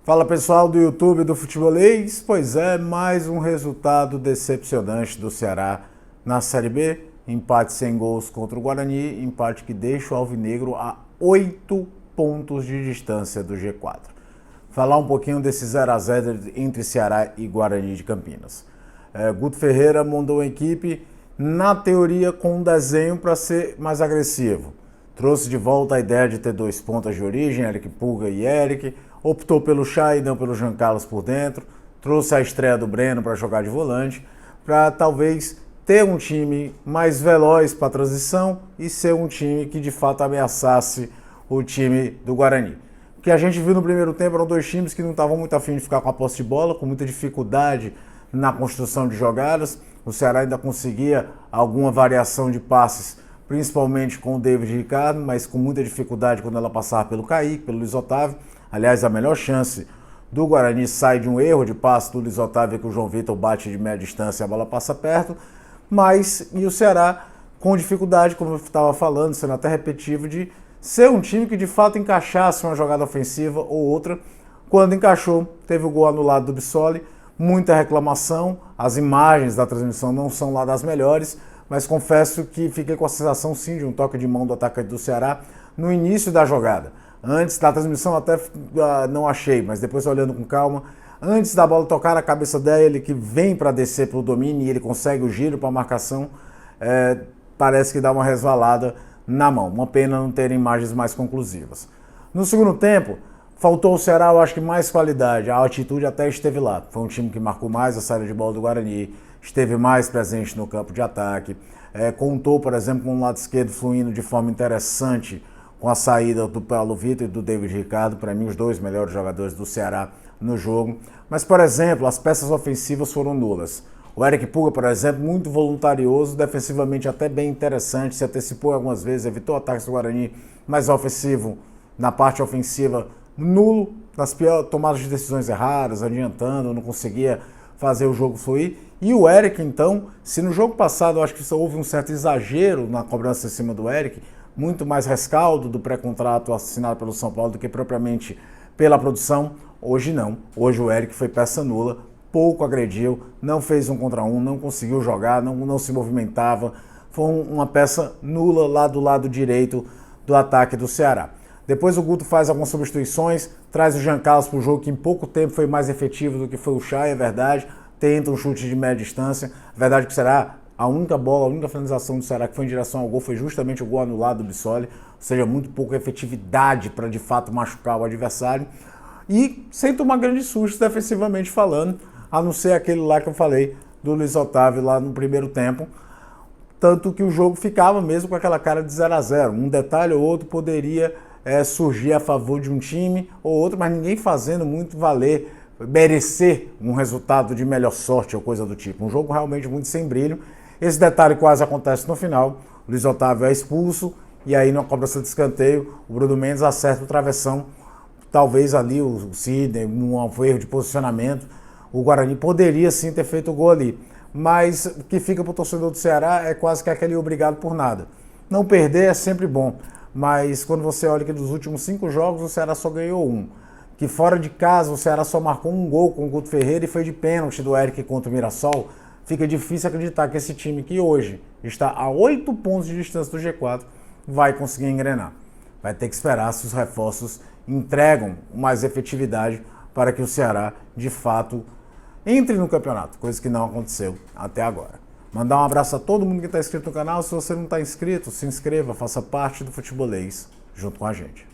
Fala pessoal do YouTube do Futebolês, pois é, mais um resultado decepcionante do Ceará na Série B, empate sem gols contra o Guarani, empate que deixa o Alvinegro a 8 pontos de distância do G4. Falar um pouquinho desse 0-0 entre Ceará e Guarani de Campinas. Guto Ferreira montou uma equipe, na teoria, com um desenho para ser mais agressivo. Trouxe de volta a ideia de ter dois pontas de origem, Eric Pulga e Eric, optou pelo Chay e não pelo Jean Carlos por dentro, trouxe a estreia do Breno para jogar de volante, para talvez ter um time mais veloz para a transição e ser um time que de fato ameaçasse o time do Guarani. O que a gente viu no primeiro tempo eram dois times que não estavam muito afim de ficar com a posse de bola, com muita dificuldade na construção de jogadas. O Ceará ainda conseguia alguma variação de passes, principalmente com o David Ricardo, mas com muita dificuldade quando ela passava pelo Kaique, pelo Luiz Otávio. Aliás, a melhor chance do Guarani sai de um erro de passe do Luiz Otávio, que o João Vitor bate de média distância e a bola passa perto. E o Ceará com dificuldade, como eu estava falando, sendo até repetitivo, de ser um time que de fato encaixasse uma jogada ofensiva ou outra. Quando encaixou, teve o gol anulado do Bissoli, muita reclamação, as imagens da transmissão não são lá das melhores, mas confesso que fiquei com a sensação sim de um toque de mão do atacante do Ceará no início da jogada. Antes da transmissão até não achei, mas depois olhando com calma, antes da bola tocar na cabeça dele, que vem para descer para o domínio e ele consegue o giro para a marcação, parece que dá uma resvalada na mão. Uma pena não ter imagens mais conclusivas. No segundo tempo, faltou ao Ceará, eu acho que mais qualidade. A atitude até esteve lá. Foi um time que marcou mais a saída de bola do Guarani, esteve mais presente no campo de ataque. Contou, por exemplo, com um lado esquerdo fluindo de forma interessante com a saída do Paulo Vitor e do David Ricardo, para mim os dois melhores jogadores do Ceará no jogo. Mas, por exemplo, as peças ofensivas foram nulas. O Eric Pulga, por exemplo, muito voluntarioso, defensivamente até bem interessante, se antecipou algumas vezes, evitou ataques do Guarani, mas ofensivo, na parte ofensiva, nulo, nas piores tomadas de decisões erradas, adiantando, não conseguia fazer o jogo fluir. E o Eric, então, se no jogo passado eu acho que houve um certo exagero na cobrança em cima do Eric, muito mais rescaldo do pré-contrato assinado pelo São Paulo do que propriamente pela produção, hoje não. Hoje o Eric foi peça nula, pouco agrediu, não fez 1 contra 1, não conseguiu jogar, não se movimentava. Foi uma peça nula lá do lado direito do ataque do Ceará. Depois o Guto faz algumas substituições, traz o Jean Carlos para o jogo, que em pouco tempo foi mais efetivo do que foi o Chay, é verdade. Tenta um chute de média distância. É verdade que o Ceará, a única finalização do Ceará que foi em direção ao gol foi justamente o gol anulado do Bissoli, ou seja, muito pouca efetividade para de fato machucar o adversário. E sem tomar grandes sustos defensivamente falando, a não ser aquele lá que eu falei do Luiz Otávio lá no primeiro tempo. Tanto que o jogo ficava mesmo com aquela cara de 0-0. Um detalhe ou outro poderia surgir a favor de um time ou outro, mas ninguém fazendo muito valer, merecer um resultado de melhor sorte ou coisa do tipo. Um jogo realmente muito sem brilho. Esse detalhe quase acontece no final. O Luiz Otávio é expulso e aí na cobrança de escanteio o Bruno Mendes acerta o travessão. Talvez ali o Sidney, um erro de posicionamento. O Guarani poderia sim ter feito o gol ali. Mas o que fica para o torcedor do Ceará é quase que aquele obrigado por nada. Não perder é sempre bom, mas quando você olha que dos últimos 5 jogos o Ceará só ganhou 1. Que fora de casa o Ceará só marcou 1 gol com o Guto Ferreira e foi de pênalti do Eric contra o Mirassol. Fica difícil acreditar que esse time que hoje está a 8 pontos de distância do G4 vai conseguir engrenar. Vai ter que esperar se os reforços entregam mais efetividade para que o Ceará, de fato, entre no campeonato, coisa que não aconteceu até agora. Mandar um abraço a todo mundo que está inscrito no canal. Se você não está inscrito, se inscreva, faça parte do Futebolês junto com a gente.